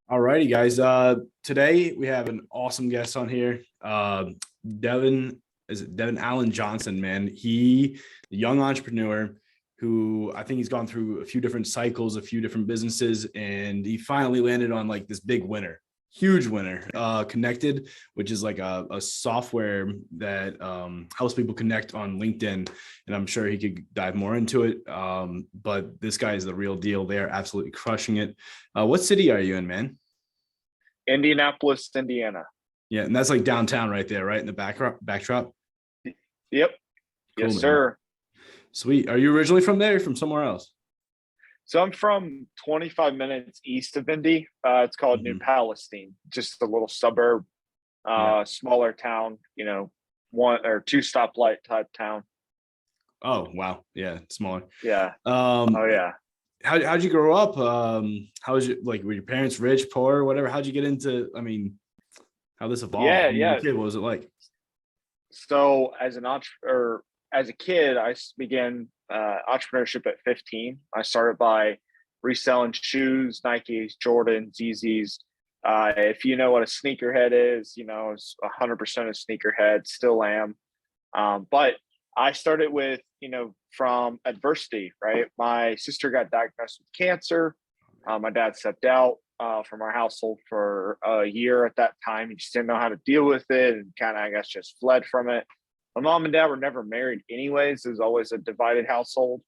All righty, guys. Today we have an awesome guest on here. Devin, is it Devin Allen Johnson, man? A young entrepreneur who I think he's gone through a few different cycles, a few different businesses, and he finally landed on like this big winner, huge winner. Kennected, which is like a software that helps people connect on LinkedIn, and I'm sure he could dive more into it. But this guy is the real deal. They are absolutely crushing it. What city are you in, man? Indianapolis, Indiana. Yeah, and that's like downtown right there, right in the backdrop. Yep. Cool, Yes, man. sir. Sweet. Are you originally from there or from somewhere else? So I'm from 25 minutes east of Indy. It's called New Mhm. Palestine, just a little suburb, Yeah. smaller town, one or two stoplight type town. Oh, wow. Yeah, smaller. Yeah. Oh, Um, yeah. how'd you grow up? How was it like, were your parents rich, poor, whatever? How'd you get into, how this evolved Yeah. when you were a Yeah. kid? What was it like? So as a kid, I began entrepreneurship at 15. I started by reselling shoes, Nikes, Jordans, Yeezys. If you know what a sneakerhead is, it's 100% a sneakerhead, still am. But I started with, from adversity, right? My sister got diagnosed with cancer. My dad stepped out from our household for a year at that time. He just didn't know how to deal with it and kind of, I guess, just fled from it. My mom and dad were never married anyways. It was always a divided household.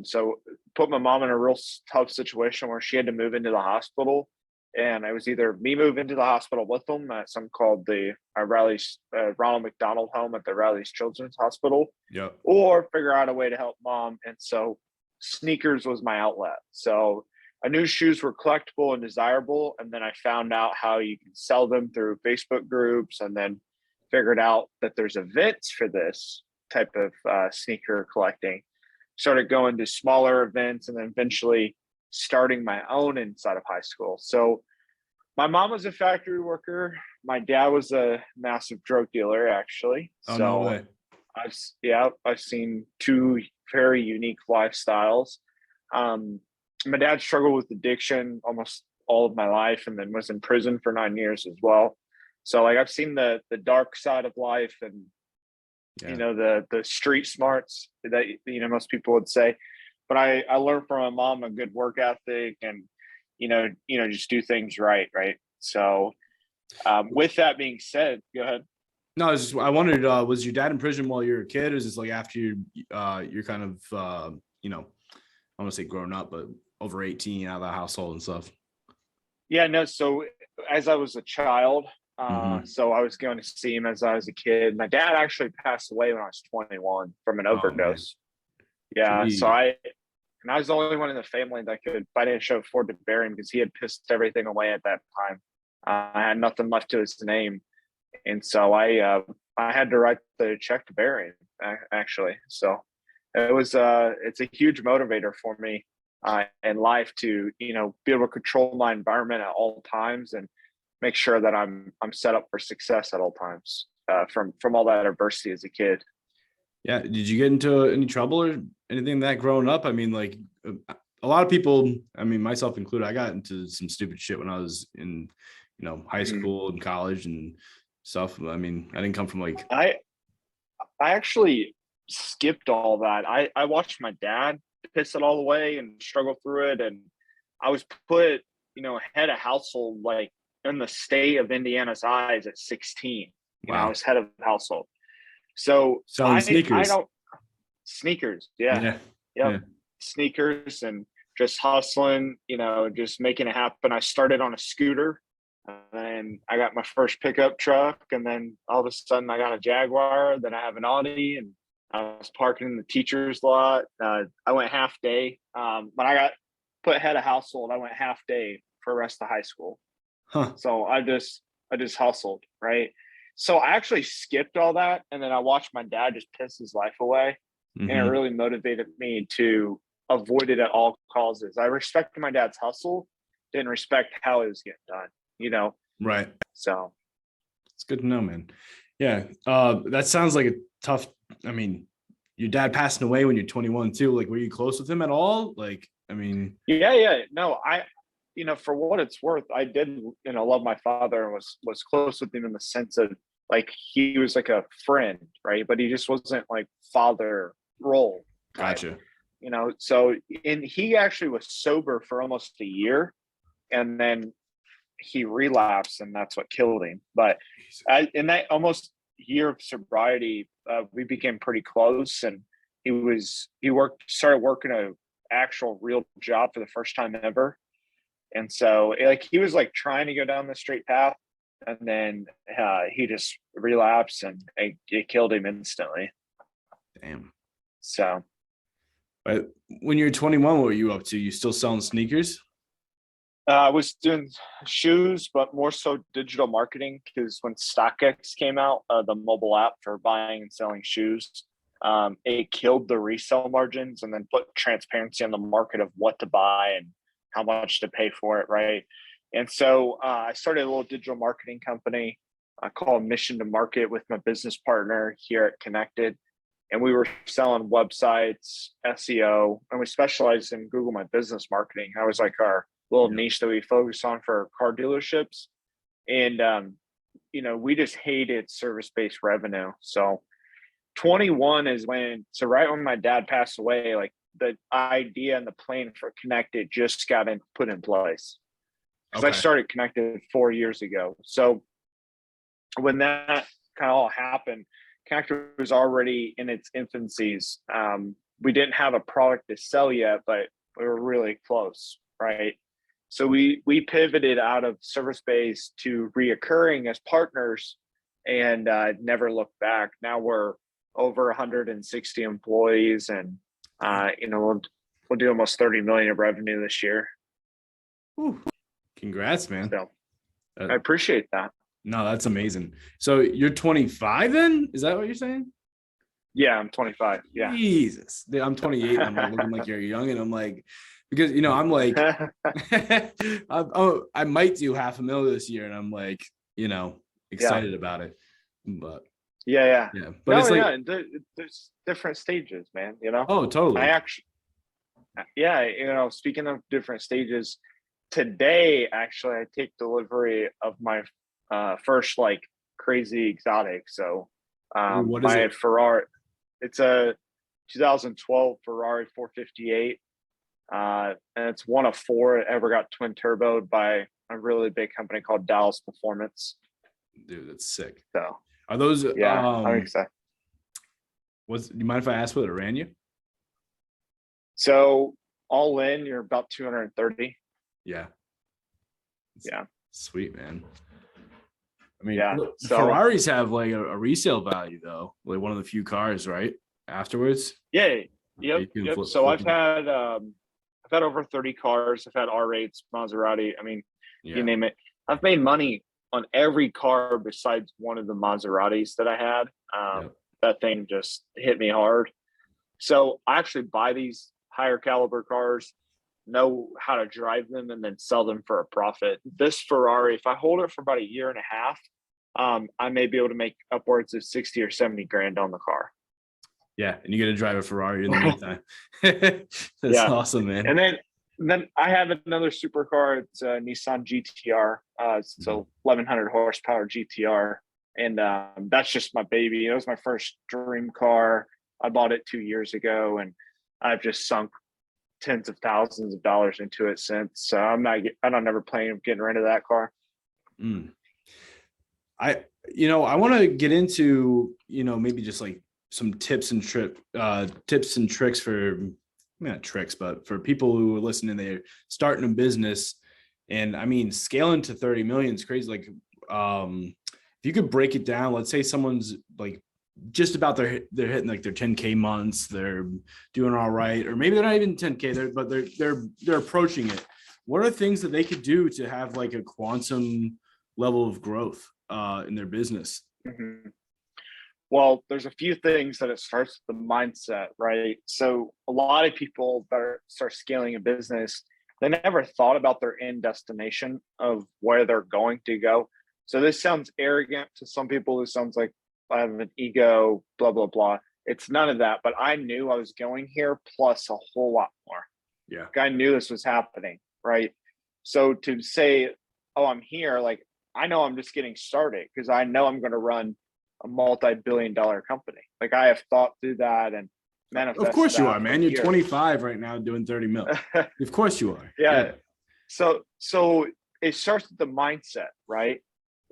So put my mom in a real tough situation where she had to move into the hospital. And it was either me move into the hospital with them at some called the Riley's Ronald McDonald Home at the Riley's Children's Hospital, Yep. or figure out a way to help mom. And so sneakers was my outlet. So I knew shoes were collectible and desirable. And then I found out how you can sell them through Facebook groups, and then figured out that there's events for this type of sneaker collecting. Started going to smaller events and then eventually starting my own inside of high school. So my mom was a factory worker. My dad was a massive drug dealer, actually. Oh, no So way. I've seen two very unique lifestyles. Um, my dad struggled with addiction almost all of my life, and then was in prison for 9 years as well. So like I've seen the dark side of life, and Yeah. the street smarts that most people would say. But I learned from my mom a good work ethic, and just do things right. So with that being said, go ahead. No, I wondered, was your dad in prison while you were a kid, or is this like after you're kind of, I want to say grown up, but over 18 out of the household and stuff? Yeah, no. So as I was a child, Hmm. so I was going to see him as I was a kid. My dad actually passed away when I was 21 from an Oh, man. overdose. Yeah, so Gee. I was the only one in the family that could financially afford to bury him because he had pissed everything away at that time. I had nothing left to his name, and so I had to write the check to bury him actually. So it's a huge motivator for me in life to be able to control my environment at all times and make sure that I'm set up for success at all times from all that adversity as a kid. Yeah. Did you get into any trouble or anything that growing up? I mean, like a lot of people, I mean, myself included, I got into some stupid shit when I was in, high Mhm. school and college and stuff. I mean, I didn't come from like, I I actually skipped all that. I watched my dad piss it all away and struggle through it, and I was put, head of household like in the state of Indiana's eyes at 16. I wow, was head of household. So selling I sneakers. don't sneakers, yeah, Yeah. yep, Yeah. sneakers and just hustling, just making it happen. I started on a scooter, and I got my first pickup truck, and then all of a sudden I got a Jaguar. Then I have an Audi, and I was parking in the teacher's lot. I went half day. When I got put head of household, I went half day for the rest of high school. Huh. So I just hustled, right? So I actually skipped all that, and then I watched my dad just piss his life away, and it Hmm. really motivated me to avoid it at all causes. I respected my dad's hustle, didn't respect how it was getting done, you know. Right. So It's good to know, man. Yeah. That sounds like a tough, I mean, your dad passing away when you're 21 too. Like, were you close with him at all? Like, I mean, yeah. No, for what it's worth, I did, love my father and was close with him in the sense of like he was like a friend, right? But he just wasn't like father role type, Gotcha. So and he actually was sober for almost a year, and then he relapsed, and that's what killed him. But in that almost year of sobriety, we became pretty close, and started working a actual real job for the first time ever. And so like he was like trying to go down the straight path, and then he just relapsed, and it killed him instantly. Damn. So But when you're 21, what were you up to? You still selling sneakers? I was doing shoes, but more so digital marketing, because when StockX came out, the mobile app for buying and selling shoes, it killed the resale margins and then put transparency on the market of what to buy and how much to pay for it, right? And so I started a little digital marketing company called Mission to Market with my business partner here at Kennected. And we were selling websites, SEO, and we specialized in Google My Business marketing. That was like our little niche that we focused on for car dealerships. And, we just hated service-based revenue. So 21 is right when my dad passed away, like the idea and the plan for Kennected just got put in place. Because I started Kennected 4 years ago. So when that kind of all happened, Kennected was already in its infancies. We didn't have a product to sell yet, but we were really close, right? So we pivoted out of service-based to reoccurring as partners, and never looked back. Now we're over 160 employees, and we'll do almost 30 million of revenue this year. Whew. Congrats, man. So I appreciate that. No, that's amazing. So you're 25 then? Is that what you're saying? Yeah, I'm 25. Yeah. Jesus. I'm 28 and I'm like looking like you're young, and I'm like, because I'm like I might do $500,000 this year, and I'm like, excited about it. But yeah. But it's like, there's different stages, man. Oh, totally. I actually, speaking of different stages, today actually I take delivery of my first like crazy exotic. So what is it? Ferrari, it's a 2012 Ferrari 458. And it's one of four that ever got twin turboed by a really big company called Dallas Performance. Dude, that's sick. So are those I'm excited. Do you mind if I ask what it ran you? So all in, you're about 230. Yeah. Yeah. Sweet, man. I mean, so Ferraris have like a resale value though, like one of the few cars, right? Afterwards. Yeah. Yep. So I've had over 30 cars. I've had R8s, Maserati. I mean, you name it. I've made money on every car besides one of the Maseratis that I had. That thing just hit me hard. So I actually buy these higher caliber cars, know how to drive them, and then sell them for a profit. This Ferrari, if I hold it for about a year and a half, I may be able to make upwards of 60 or 70 grand on the car. Yeah, and you're gonna drive a Ferrari in the meantime. That's awesome, man. And then I have another supercar. It's a Nissan GTR. It's a 1100 horsepower GTR, and that's just my baby. It was my first dream car. I bought it 2 years ago, and I've just sunk tens of thousands of dollars into it since. So I don't ever plan on getting rid of that car. I want to get into, maybe just like some tips and tricks for, not tricks, but for people who are listening, they're starting a business. And I mean, scaling to 30 million is crazy. Like, if you could break it down, let's say someone's like just about they're hitting like their 10K months, they're doing all right, or maybe they're not even 10K, but they're approaching it. What are things that they could do to have like a quantum level of growth in their business? Mm-hmm. Well, there's a few things that it starts with the mindset, right? So a lot of people that start scaling a business, they never thought about their end destination of where they're going to go. So this sounds arrogant to some people. This sounds like I have an ego, blah, blah, blah. It's none of that, but I knew I was going here plus a whole lot more. Yeah. I knew this was happening, right? So to say, oh, I'm here, like I know I'm just getting started because I know I'm going to run a multi-billion-dollar company. Like I have thought through that and Of manifest course you that are, man. from You're here. 25 right now doing 30 mil. Of course you are. Yeah. So it starts with the mindset, right?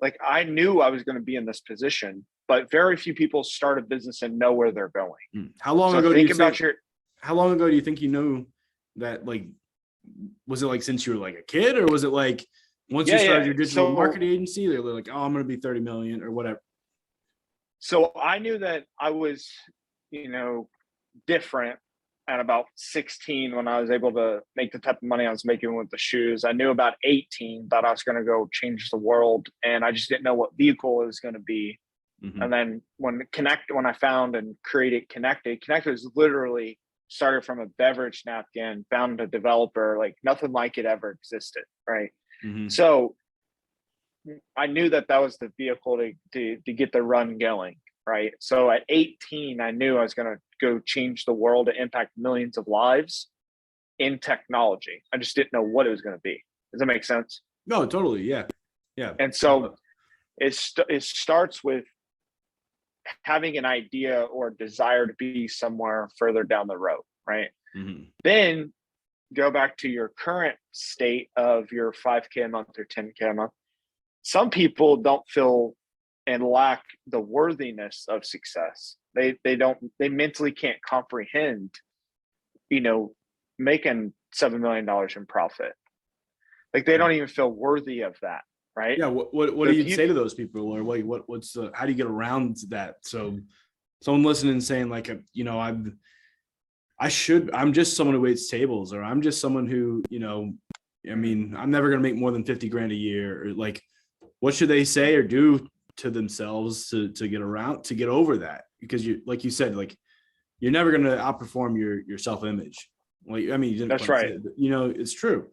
Like I knew I was going to be in this position, but very few people start a business and know where they're going. How long So ago think about how long ago do you think you knew that? Like, was it like since you were like a kid, or was it like once you started your digital marketing agency, they're like, oh, I'm going to be 30 million or whatever? So I knew that I was, different at about 16 when I was able to make the type of money I was making with the shoes. I knew about 18 that I was going to go change the world, and I just didn't know what vehicle it was going to be. Mm-hmm. And then when I found and created Kennected was literally started from a beverage napkin, found a developer, like nothing like it ever existed. Right. Mm-hmm. So I knew that was the vehicle to get the run going. Right. So at 18, I knew I was going to go change the world to impact millions of lives in technology. I just didn't know what it was going to be. Does that make sense? No, totally. Yeah. Yeah. And so it starts with having an idea or desire to be somewhere further down the road. Right. Mm-hmm. Then go back to your current state of your 5K a month or 10K a month. Some people don't feel and lack the worthiness of success. They mentally can't comprehend, making $7 million in profit. Like they don't even feel worthy of that. Right. Yeah. What do you say to those people, or what's how do you get around that? So someone listening saying like, I'm just someone who waits tables, or I'm just someone who, I'm never going to make more than 50 grand a year, or like, what should they say or do to themselves to get over that? Because like you said, like you're never going to outperform your self-image. Like, you didn't. That's right. It's true.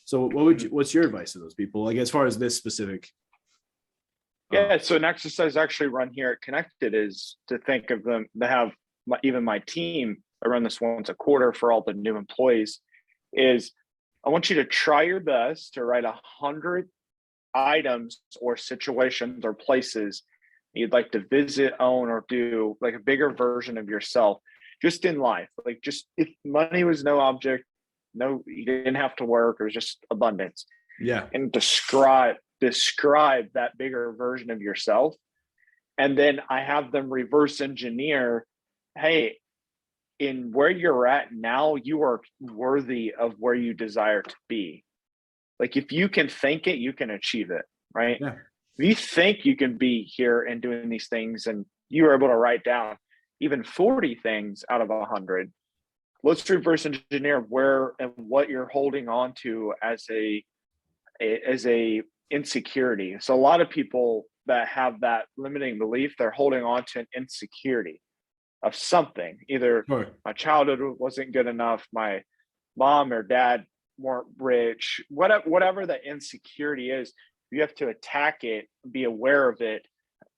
So what's your advice to those people? Like, as far as this specific? So an exercise I actually run here at Kennected is to think of them, to have even my team, I run this once a quarter for all the new employees, is I want you to try your best to write 100 items or situations or places you'd like to visit, own, or do, like a bigger version of yourself just in life. Like, just if money was no object, you didn't have to work, it was just abundance. Yeah. And describe that bigger version of yourself. And then I have them reverse engineer, hey, in where you're at now, you are worthy of where you desire to be. Like if you can think it, you can achieve it, right? Yeah. If you think you can be here and doing these things, and you are able to write down even 40 things out of 100, let's reverse engineer where and what you're holding on to as a insecurity. So a lot of people that have that limiting belief, they're holding on to an insecurity of something. Either my childhood wasn't good enough, my mom or dad weren't rich, whatever the insecurity is, you have to attack it, be aware of it,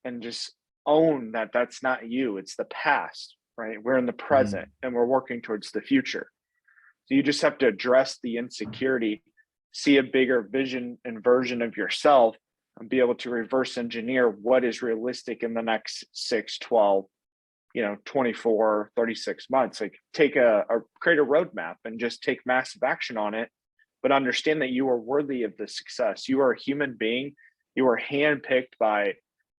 and just own that that's not you. It's the past, right? We're in the present and we're working towards the future. So you just have to address the insecurity, see a bigger vision and version of yourself, and be able to reverse engineer what is realistic in the next 6, 12, 24, 36 months. Like create a roadmap and just take massive action on it, but understand that you are worthy of the success. You are a human being. You are handpicked by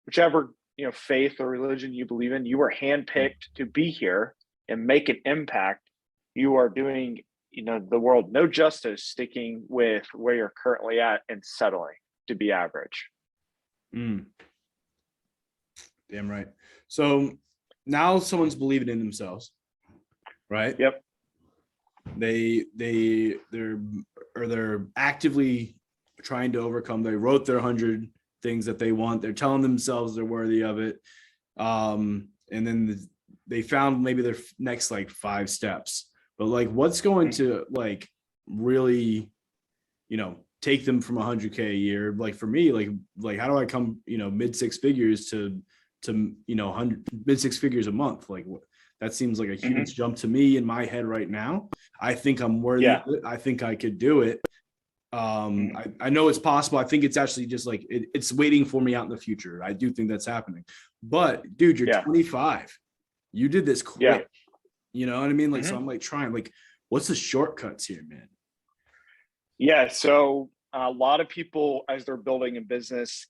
whichever, faith or religion you believe in. You are handpicked to be here and make an impact. You are doing, the world no justice sticking with where you're currently at and settling to be average. Damn right. So now someone's believing in themselves, right? Yep. They're actively trying to overcome. They wrote their 100 things that they want. They're telling themselves they're worthy of it. And then they found maybe their next like 5 steps. But like, what's going to like really, take them from 100K a year? Like for me, like how do I come, mid 6 figures to mid 6 figures a month? Like that seems like a huge jump to me in my head right now. I think I'm worthy of it. I think I could do it. I know it's possible. I think it's actually just like it's waiting for me out in the future. I do think that's happening. But dude, you're 25. You did this quick. You know what I mean? Like, so I'm like trying, like, what's the shortcuts here, man? Yeah. So a lot of people, as they're building a business,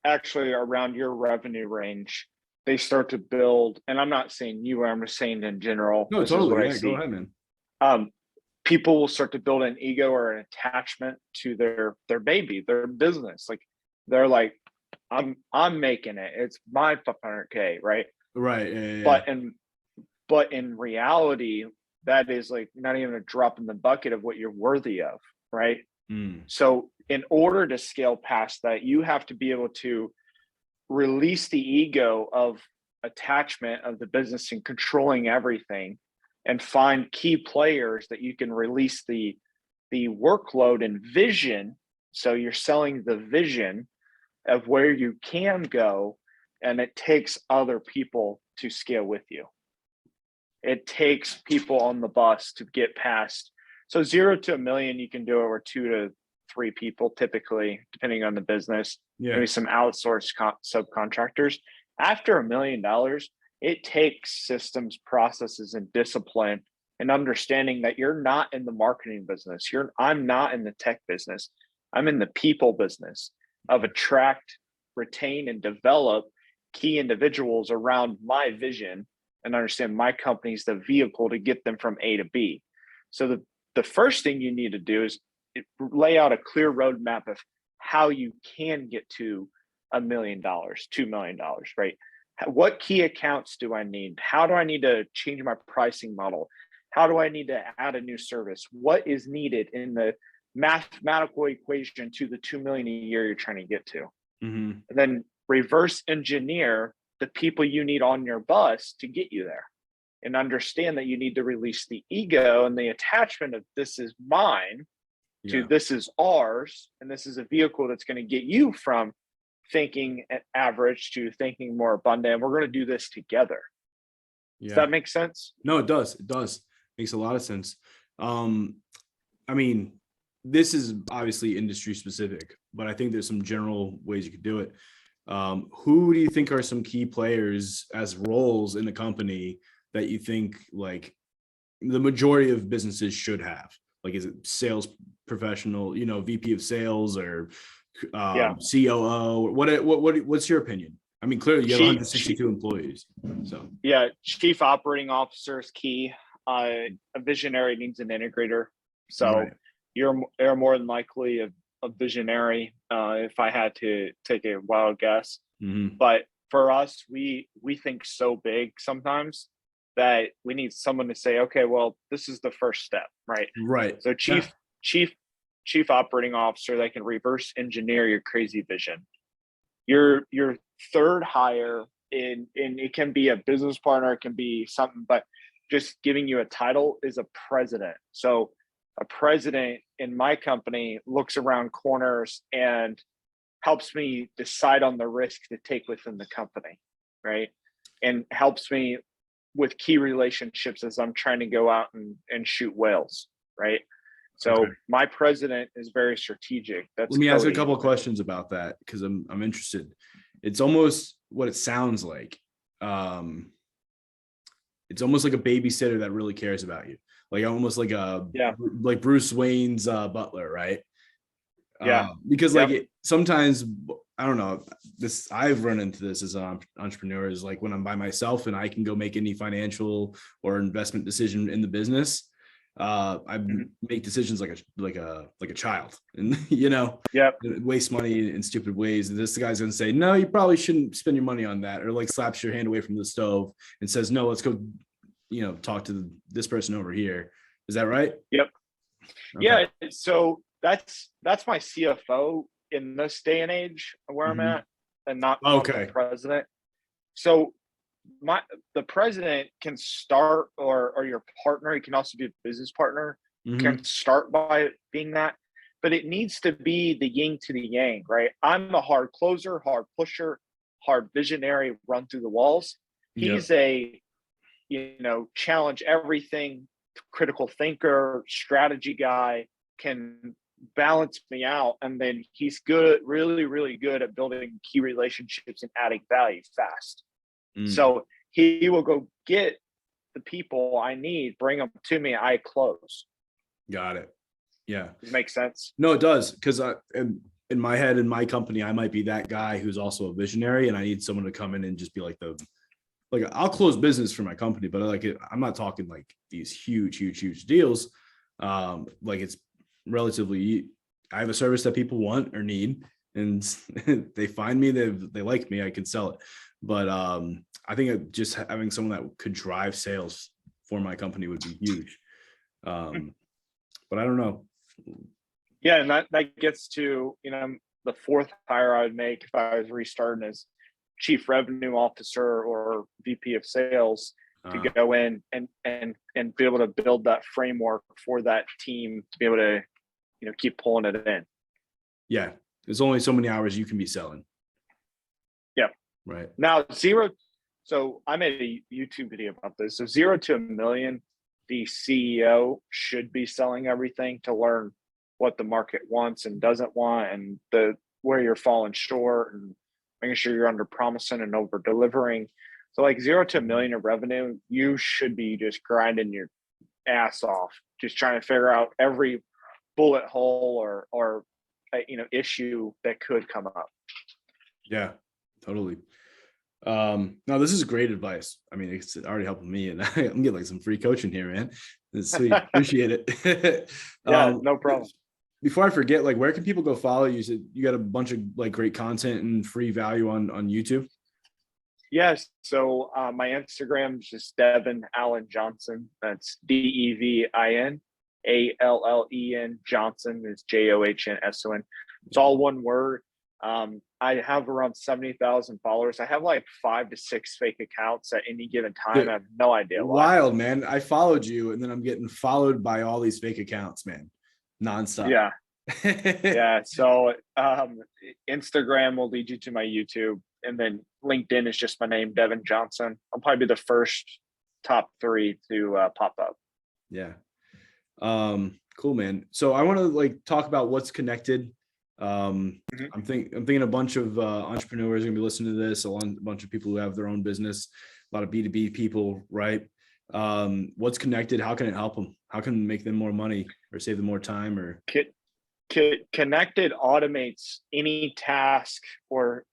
actually around your revenue range, they start to build, and I'm not saying you, I'm just saying in general. No, this is what totally. I Yeah, see. go ahead, man. People will start to build an ego or an attachment to their baby, their business. Like they're like, I'm making it. It's my 500K, right? Right. Yeah. But in reality, that is like not even a drop in the bucket of what you're worthy of, right? So in order to scale past that, you have to be able to release the ego of attachment of the business and controlling everything, and find key players that you can release the workload and vision. So you're selling the vision of where you can go, and it takes other people to scale with you. It takes people on the bus to get past. So 0 to 1 million, you can do it with 2 to 3 people, typically, depending on the business. Maybe some outsourced subcontractors. After $1 million, it takes systems, processes, and discipline, and understanding that you're not in the marketing business. I'm not in the tech business. I'm in the people business of attract, retain, and develop key individuals around my vision, and understand my company is the vehicle to get them from A to B. So the first thing you need to do is lay out a clear roadmap of how you can get to $1 million, $2 million, right? What key accounts do I need? How do I need to change my pricing model? How do I need to add a new service? What is needed in the mathematical equation to the 2 million a year you're trying to get to? And then reverse engineer the people you need on your bus to get you there, and understand that you need to release the ego and the attachment of this is mine to this is ours. And this is a vehicle that's going to get you from thinking average to thinking more abundant. We're going to do this together. Does that make sense? No, it does. It does. Makes a lot of sense. I mean, this is obviously industry specific, but I think there's some general ways you could do it. Who do you think are some key players as roles in the company that you think like the majority of businesses should have? Like, is it sales professional, VP of sales, or COO? What's your opinion? I mean, clearly you have 162 employees. So chief operating officer is key. A visionary needs an integrator. So you're more than likely a visionary, if I had to take a wild guess. But for us, we think so big sometimes that we need someone to say, okay, well, this is the first step, right? So chief operating officer that can reverse engineer your crazy vision. Your third hire in it can be a business partner, it can be something, but just giving you a title is a president. So a president in my company looks around corners and helps me decide on the risk to take within the company, right? And helps me with key relationships as I'm trying to go out and shoot whales, right? So my president is very strategic. Let me ask you a couple of questions about that, because I'm interested. It's almost what it sounds like. It's almost like a babysitter that really cares about you. Like almost like like Bruce Wayne's butler, right? Because sometimes, I don't know, I've run into this as an entrepreneur, is like when I'm by myself and I can go make any financial or investment decision in the business, I make decisions like a child, and waste money in stupid ways. And this guy's gonna say, no, you probably shouldn't spend your money on that, or like slaps your hand away from the stove and says, no, let's go, talk to this person over here. Is that right? Yep. Okay. Yeah. So that's my CFO in this day and age where I'm at, and not the president. So the president can start, or your partner, you can also be a business partner, can start by being that, but it needs to be the yin to the yang, right? I'm a hard closer, hard pusher, hard visionary, run through the walls. He's a, challenge everything, critical thinker, strategy guy, can balance me out. And then he's good, really, really good at building key relationships and adding value fast. So he will go get the people I need, bring them to me, I close. Got it. Yeah. Does it make sense? No, it does. Because in my head, in my company, I might be that guy who's also a visionary, and I need someone to come in and just be like I'll close business for my company, but I'm not talking like these huge deals. Like it's relatively, I have a service that people want or need, and they find me, they like me, I can sell it. But I think just having someone that could drive sales for my company would be huge. But I don't know. Yeah, and that gets to, the fourth hire I would make if I was restarting as chief revenue officer or VP of sales, to go in and be able to build that framework for that team to be able to, keep pulling it in. Yeah. There's only so many hours you can be selling. Yeah. Right. Now, so I made a YouTube video about this. So 0 to 1 million, the CEO should be selling everything to learn what the market wants and doesn't want, and where you're falling short, and making sure you're under promising and over delivering. So like 0 to 1 million of revenue, you should be just grinding your ass off, just trying to figure out every bullet hole or issue that could come up. Yeah, totally. No, this is great advice. I mean, it's already helping me, and I'm getting like some free coaching here, man. It's sweet. Appreciate it. Yeah, no problem. Before I forget, like, where can people go follow you? So you got a bunch of like great content and free value on YouTube. Yes. So my Instagram is just Devin Allen Johnson. That's DEVIN ALLEN Johnson is JOHNSON. It's all one word. I have around 70,000 followers. I have like 5 to 6 fake accounts at any given time. Dude, I have no idea why. Wild, man. I followed you, and then I'm getting followed by all these fake accounts, man. Nonstop. Yeah. Yeah. So Instagram will lead you to my YouTube, and then LinkedIn is just my name, Devin Johnson. I'll probably be the first top 3 to pop up. Yeah. Cool, man. So I want to like talk about what's Kennected. I'm thinking a bunch of entrepreneurs are gonna be listening to this, a bunch of people who have their own business, a lot of B2B people, right? What's Kennected? How can it help them? How can it make them more money or save them more time? Or Kennected automates any task or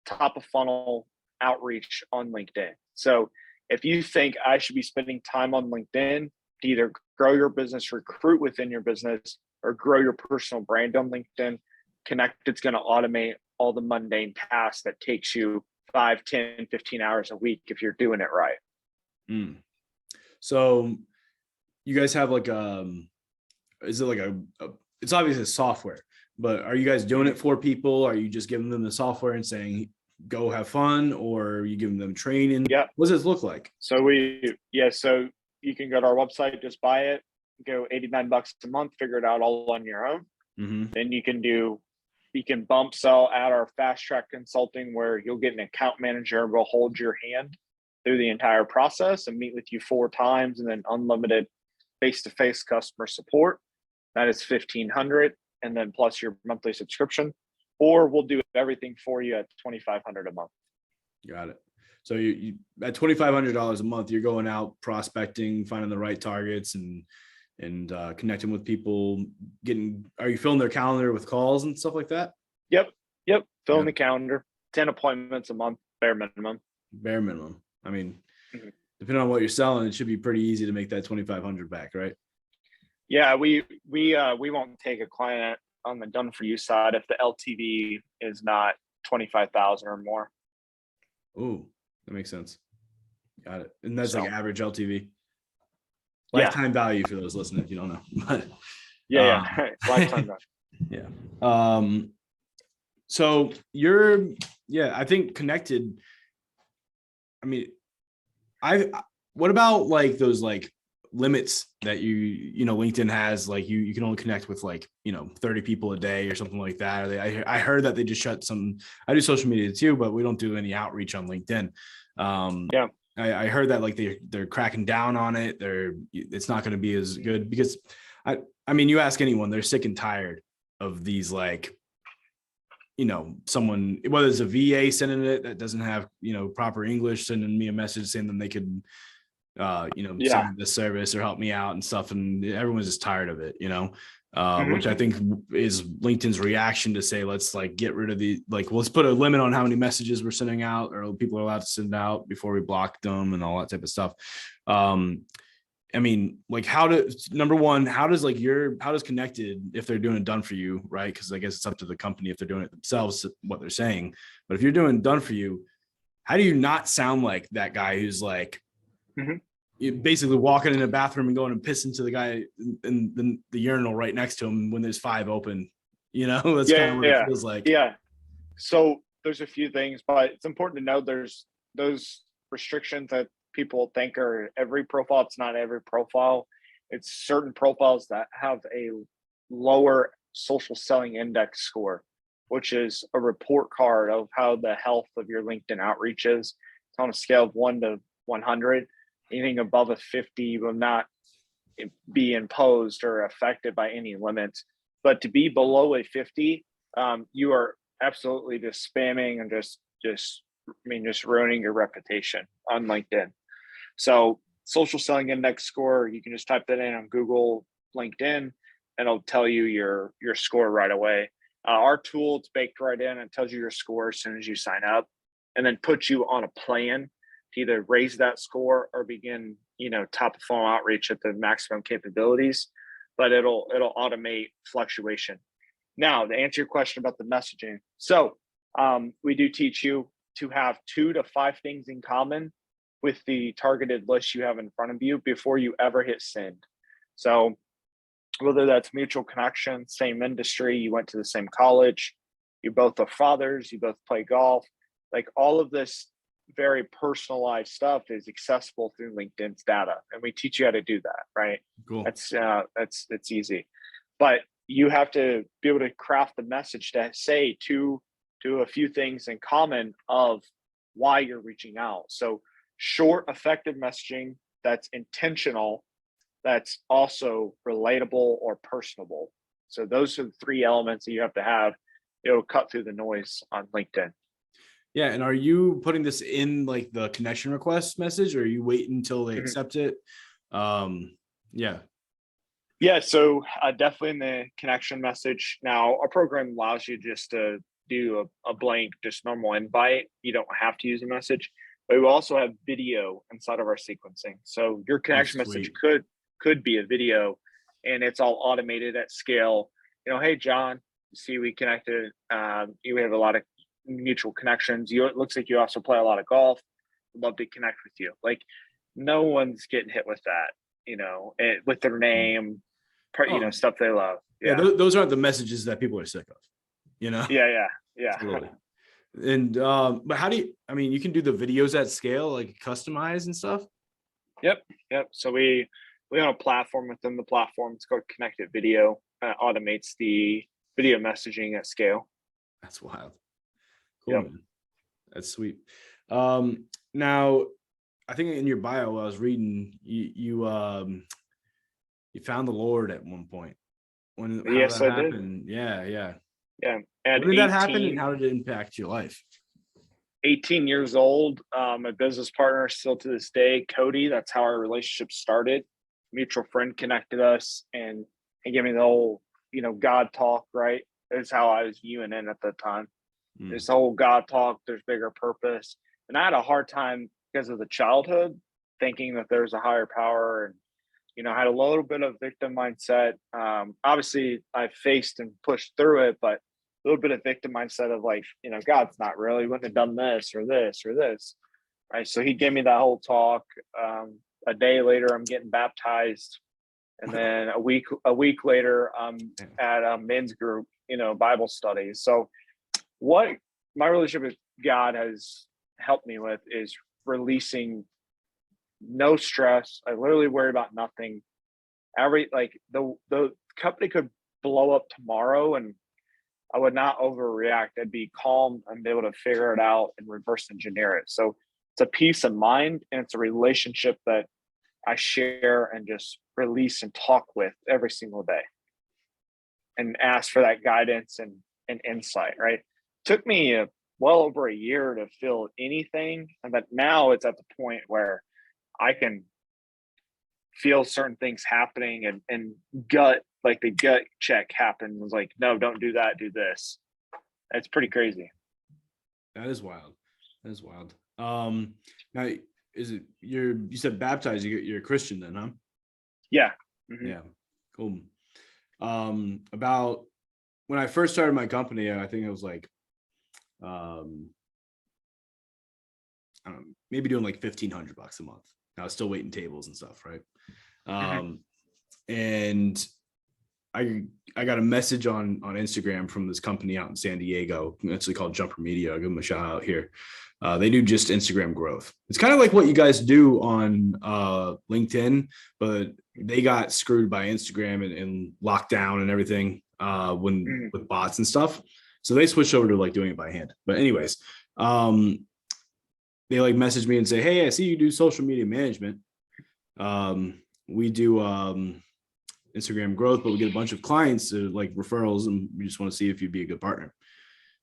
top of funnel outreach on LinkedIn. So if you think I should be spending time on LinkedIn to either grow your business, recruit within your business, or grow your personal brand on LinkedIn, Kennected's going to automate all the mundane tasks that takes you 5, 10, 15 hours a week if you're doing it right. So you guys have like is it like it's obviously software, but are you guys doing it for people? Are you just giving them the software and saying, go have fun, or are you giving them training? Yeah. What does this look like? So so you can go to our website, just buy it, go $89 a month, figure it out all on your own. Then you can bump sell at our fast track consulting, where you'll get an account manager and will hold your hand through the entire process and meet with you 4 times, and then unlimited face-to-face customer support. That is $1,500, and then plus your monthly subscription, or we'll do everything for you at $2,500 a month. Got it. So you at $2,500 a month, you're going out prospecting, finding the right targets, and connecting with people. Are you filling their calendar with calls and stuff like that? Yep. Filling the calendar. 10 appointments a month, bare minimum. Bare minimum. I mean, depending on what you're selling, it should be pretty easy to make that $2,500 back, right? Yeah, we won't take a client on the done for you side if the LTV is not 25,000 or more. Oh, that makes sense. Got it. And that's like average LTV. Lifetime value for those listening if you don't know. But lifetime value. Yeah. So I think Kennected. I mean, what about like those like limits that LinkedIn has? Like you can only connect with like 30 people a day or something like that. I heard that they just shut some. I do social media too, but we don't do any outreach on LinkedIn. I heard that like they're cracking down on it. It's not going to be as good, because I mean, you ask anyone, they're sick and tired of these, like, someone, whether it's a VA sending it that doesn't have, proper English, sending me a message saying that they could, sell this service or help me out and stuff. And everyone's just tired of it, which I think is LinkedIn's reaction to say, let's like get rid of let's put a limit on how many messages we're sending out, or people are allowed to send out before we block them and all that type of stuff. I mean, like, number one, how does Kennected, if they're doing it done for you, right? Because I guess it's up to the company if they're doing it themselves, what they're saying. But if you're doing done for you, how do you not sound like that guy who's like, basically walking in a bathroom and going and pissing to the guy in the urinal right next to him when there's 5 open? That's kind of what it feels like. Yeah. So there's a few things, but it's important to know there's those restrictions that people think are every profile. It's not every profile. It's certain profiles that have a lower social selling index score, which is a report card of how the health of your LinkedIn outreach is. It's on a scale of 1 to 100. Anything above a 50 will not be imposed or affected by any limits. But to be below a 50, you are absolutely just spamming and just ruining your reputation on LinkedIn. So social selling index score, you can just type that in on Google, LinkedIn, and it'll tell you your score right away. Our tool, it's baked right in and tells you your score as soon as you sign up, and then puts you on a plan to either raise that score or begin, top of funnel outreach at the maximum capabilities, but it'll automate fluctuation. Now, to answer your question about the messaging. So we do teach you to have 2 to 5 things in common with the targeted list you have in front of you before you ever hit send. So whether that's mutual connection, same industry, you went to the same college, you both are fathers, you both play golf, like all of this very personalized stuff is accessible through LinkedIn's data. And we teach you how to do that, right? Cool. That's easy. But you have to be able to craft the message to say to a few things in common of why you're reaching out. So short, effective messaging that's intentional, that's also relatable or personable. So those are the 3 elements that you have to have. It'll cut through the noise on LinkedIn. Yeah. And are you putting this in like the connection request message, or are you waiting until they accept it? Yeah. So definitely in the connection message. Now, our program allows you just to do a blank, just normal invite. You don't have to use a message. But we also have video inside of our sequencing. So your connection message could be a video, and it's all automated at scale. Hey, John, see, we connected. We have a lot of mutual connections. It looks like you also play a lot of golf. I'd love to connect with you. Like, no one's getting hit with that, with their name, stuff they love. Yeah. Those aren't the messages that people are sick of, Yeah. Totally. And but how do you can do the videos at scale, like customize and stuff? Yep. So we on a platform within the platform. It's called Kennected Video. Automates the video messaging at scale. That's wild. Cool. Yep. Man. That's sweet. Now, I think in your bio, I was reading you found the Lord at one point. Yes, I did. Yeah. And when did that happen, and how did it impact your life? 18 years old. My business partner, still to this day, Cody. That's how our relationship started. Mutual friend connected us, and he gave me the whole, God talk. Right, is how I was viewing it at the time. This whole God talk. There's bigger purpose, and I had a hard time because of the childhood, thinking that there's a higher power, and I had a little bit of victim mindset. Obviously, I faced and pushed through it, but a little bit of victim mindset of like, God's not really, wouldn't have done this or this or this. Right. So he gave me that whole talk. A day later, I'm getting baptized. And then a week later, I'm at a men's group, Bible study. So what my relationship with God has helped me with is releasing no stress. I literally worry about nothing. The company could blow up tomorrow and I would not overreact. I'd be calm and be able to figure it out and reverse engineer it. So it's a peace of mind, and it's a relationship that I share and just release and talk with every single day, and ask for that guidance and insight, right? Took me well over a year to feel anything. But now it's at the point where I can feel certain things happening, and gut, like the gut check happened, was like, no, don't do that, do this. It's pretty crazy. That is wild. That is wild. Now is it you said baptized, you're a Christian then, huh? Yeah. Mm-hmm. Yeah. Cool. About when I first started my company, I think it was like I don't know, maybe doing like $1,500 a month. I was still waiting tables and stuff, right? And I got a message on Instagram from this company out in San Diego, actually called Jumper Media. I'll give them a shout out here. They do just Instagram growth. It's kind of like what you guys do on LinkedIn, but they got screwed by Instagram and locked down and everything with bots and stuff. So they switched over to like doing it by hand. But anyways, they like message me and say, hey, I see you do social media management. We do Instagram growth, but we get a bunch of clients like referrals, and we just want to see if you'd be a good partner.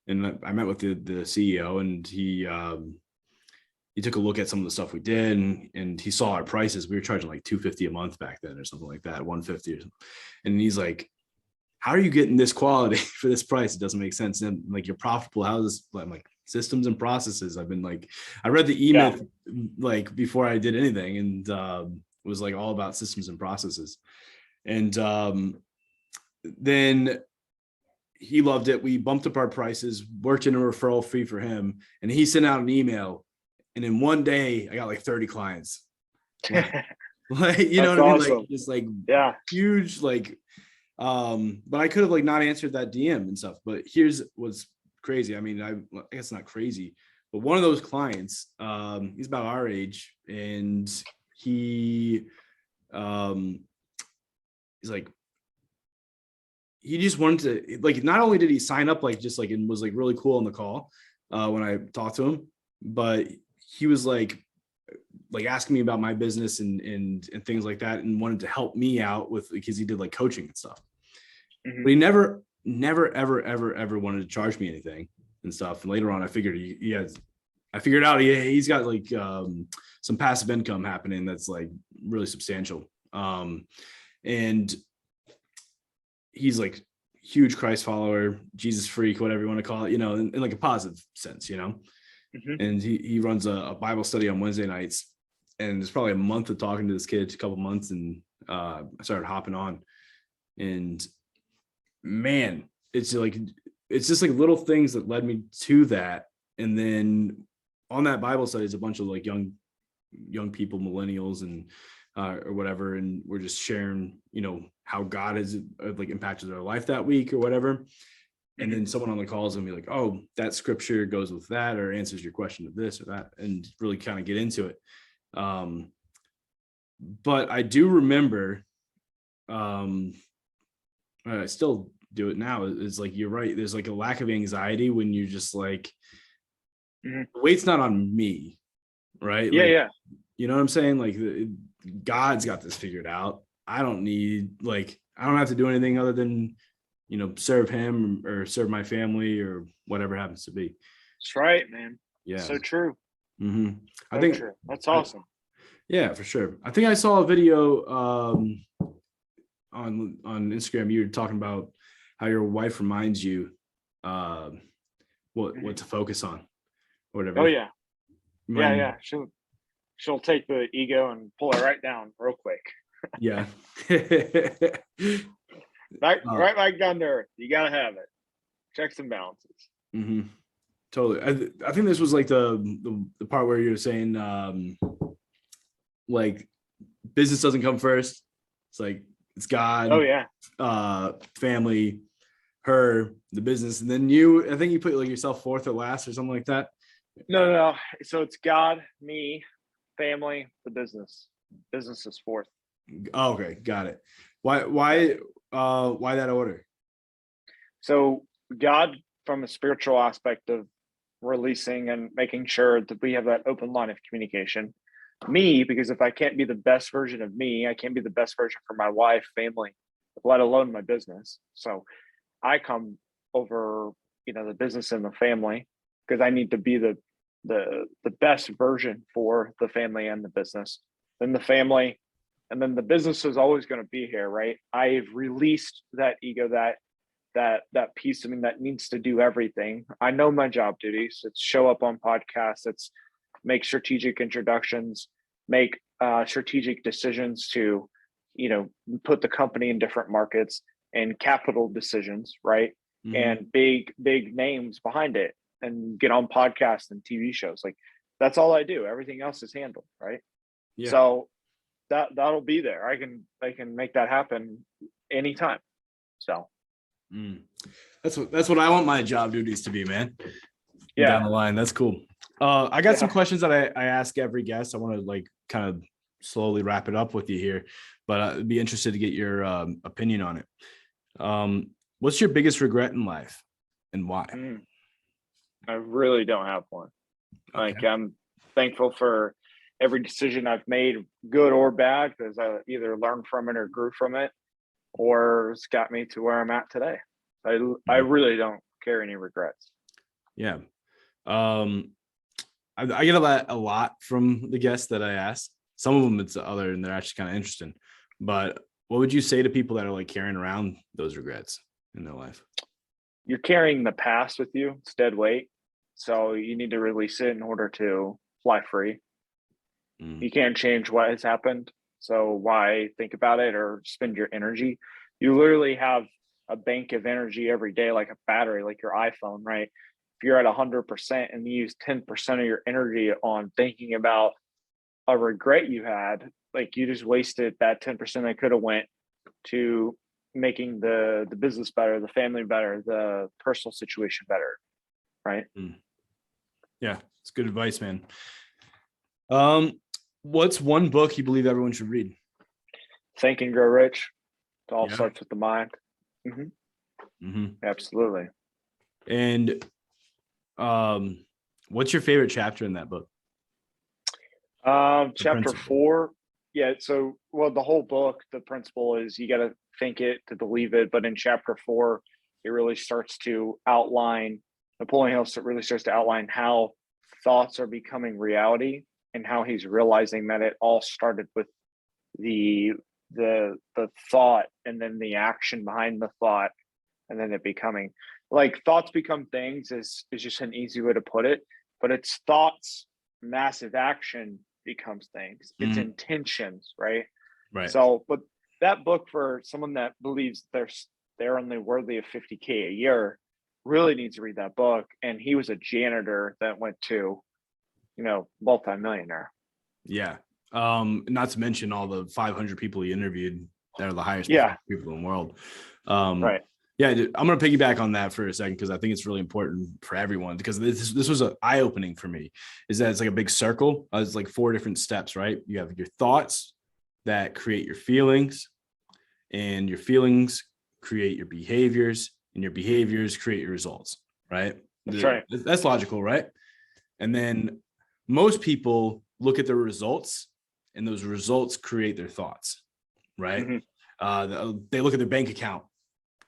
And I met with the CEO, and he took a look at some of the stuff we did, and he saw our prices. We were charging like $250 a month back then, or something like that, $150 or something. And he's like, how are you getting this quality for this price? It doesn't make sense. And like, you're profitable. How is this? I'm like, systems and processes. I've been like, I read the email like before I did anything, and it was like all about systems and processes. And then he loved it. We bumped up our prices, worked in a referral fee for him, and he sent out an email. And in one day, I got like 30 clients. Like you know what I mean? Like just like huge, like but I could have like not answered that DM and stuff. But here's what's crazy. I mean, I guess not crazy, but one of those clients, he's about our age, and he's like, he just wanted to, like, not only did he sign up, like, just like, and was like really cool on the call when I talked to him, but he was like asking me about my business and things like that, and wanted to help me out with, because he did like coaching and stuff. But he never ever wanted to charge me anything and stuff. And later on, I figured I figured out he's got like some passive income happening that's like really substantial. And he's like huge Christ follower, Jesus freak, whatever you want to call it, you know, in like a positive sense, you know. And he runs a Bible study on Wednesday nights, and it's probably a month of talking to this kid, a couple months, and I started hopping on, and man, it's just like little things that led me to that. And then on that Bible study is a bunch of like young people, millennials and or whatever, and we're just sharing, you know, how God has like impacted their life that week or whatever. And then someone on the call is gonna be like, oh, that scripture goes with that, or answers your question of this or that, and really kind of get into it. But I do remember, I still do it now. It's like, you're right. There's like a lack of anxiety when you're just like, the weight's not on me, right? Yeah. You know what I'm saying? Like God's got this figured out. I don't have to do anything other than, you know, serve him or serve my family or whatever happens to be. That's right, man. Yeah. So true. I think true. That's awesome. Yeah, for sure. I think I saw a video on Instagram. You were talking about how your wife reminds you what to focus on or whatever. Oh yeah. Yeah. She'll take the ego and pull it right down real quick. Yeah. Right back down to earth. You gotta have it. Checks and balances. Totally. I think this was like the part where you're saying like business doesn't come first. It's like it's God. Oh yeah. Family, her, the business, and then you. I think you put like yourself fourth or last or something like that. No. So it's God, me, family, the business. Business is fourth. Oh, okay, got it. Why that order? So God, from a spiritual aspect of releasing and making sure that we have that open line of communication. me, because if I can't be the best version of me, I can't be the best version for my wife, family, let alone my business. So I come over, the business and the family, because I need to be the best version for the family and the business. Then the family, and then the business is always going to be here, right? I've released that ego, that piece of me that needs to do everything. I know my job duties. It's show up on podcasts. It's make strategic introductions, make strategic decisions to, put the company in different markets, and capital decisions, right? Mhm. And big names behind it, and get on podcasts and TV shows. Like, that's all I do. Everything else is handled, right? Yeah. So that'll be there. I can make that happen anytime. So That's what I want my job duties to be, man. yeah. Down the line. That's cool. I got some Yeah. questions that I ask every guest. I want to like kind of slowly wrap it up with you here, but I'd be interested to get your opinion on it. What's your biggest regret in life and why? I really don't have one. Okay. Like, I'm thankful for every decision I've made, good or bad, because I either learned from it or grew from it, or it's got me to where I'm at today. I really don't carry any regrets. Yeah. I get a lot from the guests that I ask. Some of them it's other and they're actually kind of interesting. But what would you say to people that are like carrying around those regrets in their life? You're carrying the past with you. It's dead weight. So you need to release it in order to fly free. You can't change what has happened. So why think about it or spend your energy? You literally have a bank of energy every day, like a battery, like your iPhone, right? If you're at 100% and you use 10% of your energy on thinking about a regret you had, like, you just wasted that 10% that could have went to making the business better, the family better, the personal situation better, right? Yeah, it's good advice, man. What's one book you believe everyone should read? Think and Grow Rich. It all Yeah. starts with the mind. Absolutely. And what's your favorite chapter in that book? Chapter principle. 4. Yeah. So, the whole book, the principle is you got to think it to believe it. But in chapter 4, it really starts to outline, Napoleon Hill really starts to outline how thoughts are becoming reality, and how he's realizing that it all started with the thought, and then the action behind the thought, and then it becoming, like, thoughts become things is just an easy way to put it, but it's thoughts, massive action becomes things. It's intentions, right? So, but that book, for someone that believes they're only worthy of 50K a year, really needs to read that book. And he was a janitor that went to, multi-millionaire. Yeah. Not to mention all the 500 people he interviewed that are the highest people in the world. Right. Yeah, dude, I'm going to piggyback on that for a second, because I think it's really important for everyone, because this was an eye-opening for me, is that it's like a big circle. It's like 4 different steps, right? You have your thoughts that create your feelings, and your feelings create your behaviors, and your behaviors create your results, right? That's right. That's logical, right? And then most people look at the results, and those results create their thoughts, right? They look at their bank account,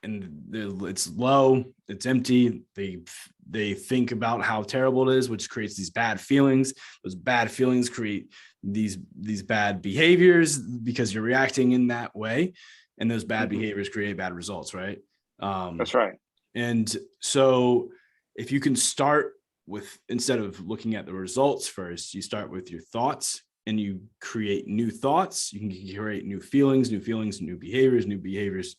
and it's low, it's empty. They think about how terrible it is, which creates these bad feelings. Those bad feelings create these bad behaviors, because you're reacting in that way, and those bad behaviors create bad results, right? That's right. And so if you can start with, instead of looking at the results first, you start with your thoughts, and you create new thoughts. You can create new feelings, new behaviors,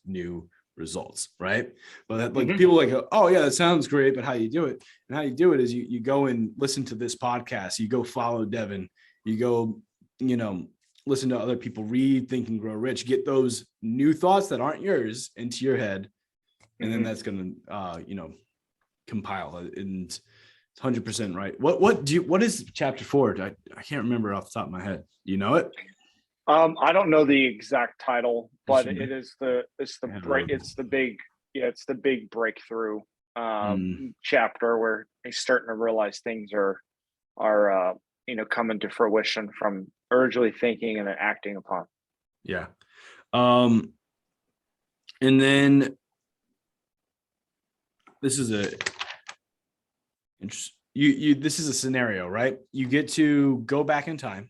new results, right? But that, like, people like, oh yeah, that sounds great, but how you do it? And how you do it is you go and listen to this podcast, you go follow Devin, you go, listen to other people, read Think and Grow Rich, get those new thoughts that aren't yours into your head, and then that's going to compile, and it's 100% right. What is chapter 4? I can't remember off the top of my head. You know it? I don't know the exact title, but it's the big breakthrough chapter, where he's starting to realize things are coming to fruition from originally thinking and then acting upon. Yeah. And then this is this is a scenario, right? You get to go back in time,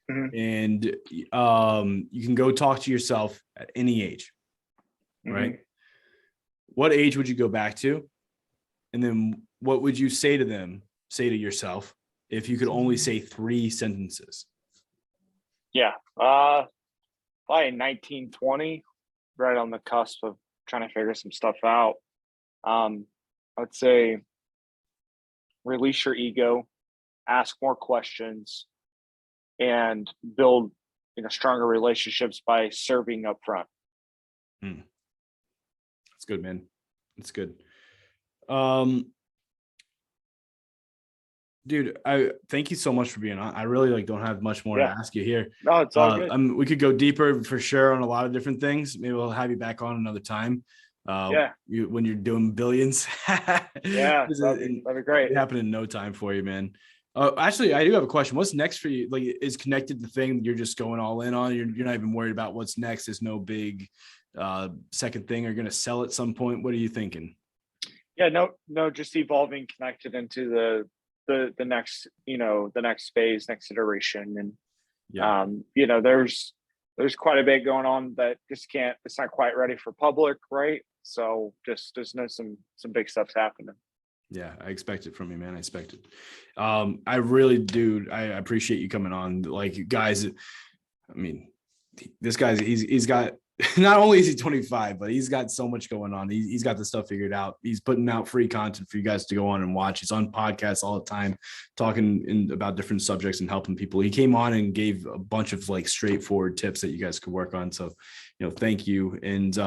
and you can go talk to yourself at any age, right? What age would you go back to? And then what would you say to yourself, if you could only say 3 sentences? Yeah. Probably 1920, right on the cusp of trying to figure some stuff out. I'd say release your ego, ask more questions, and build stronger relationships by serving up front. That's good, man. That's good. Dude, I thank you so much for being on. I really don't have much more to ask you here. No, it's all good. We could go deeper for sure on a lot of different things. Maybe we'll have you back on another time. When you're doing billions. Yeah, that'd be great. It happened in no time for you, man. Actually, I do have a question. What's next for you? Like, is Kennected the thing you're just going all in on? You're not even worried about what's next. There's no big second thing. You're going to sell at some point. What are you thinking? Yeah, no, just evolving Kennected into the next, the next phase, next iteration. And there's quite a bit going on that it's not quite ready for public, right? So just know some big stuff's happening. Yeah, I expect it from you, man. I expect it. I really do. I appreciate you coming on. Like, you guys, I mean, this guy's, he's got, not only is he 25, but he's got so much going on. He's got the stuff figured out. He's putting out free content for you guys to go on and watch. He's on podcasts all the time, talking about different subjects and helping people. He came on and gave a bunch of straightforward tips that you guys could work on. So, thank you. And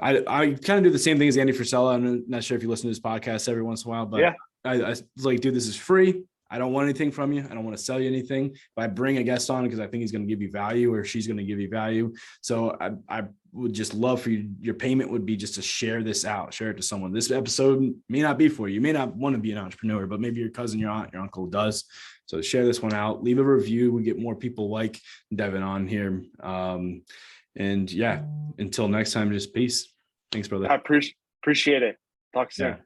I kind of do the same thing as Andy Frisella. I'm not sure if you listen to his podcast every once in a while, but I was like, dude, this is free. I don't want anything from you. I don't want to sell you anything. But I bring a guest on because I think he's going to give you value, or she's going to give you value. So I would just love for you. Your payment would be just to share this out, share it to someone. This episode may not be for you. You may not want to be an entrepreneur, but maybe your cousin, your aunt, your uncle does. So share this one out, leave a review. We get more people like Devin on here. And yeah, until next time, just peace. Thanks, brother. I appreciate it. Talk soon. Yeah.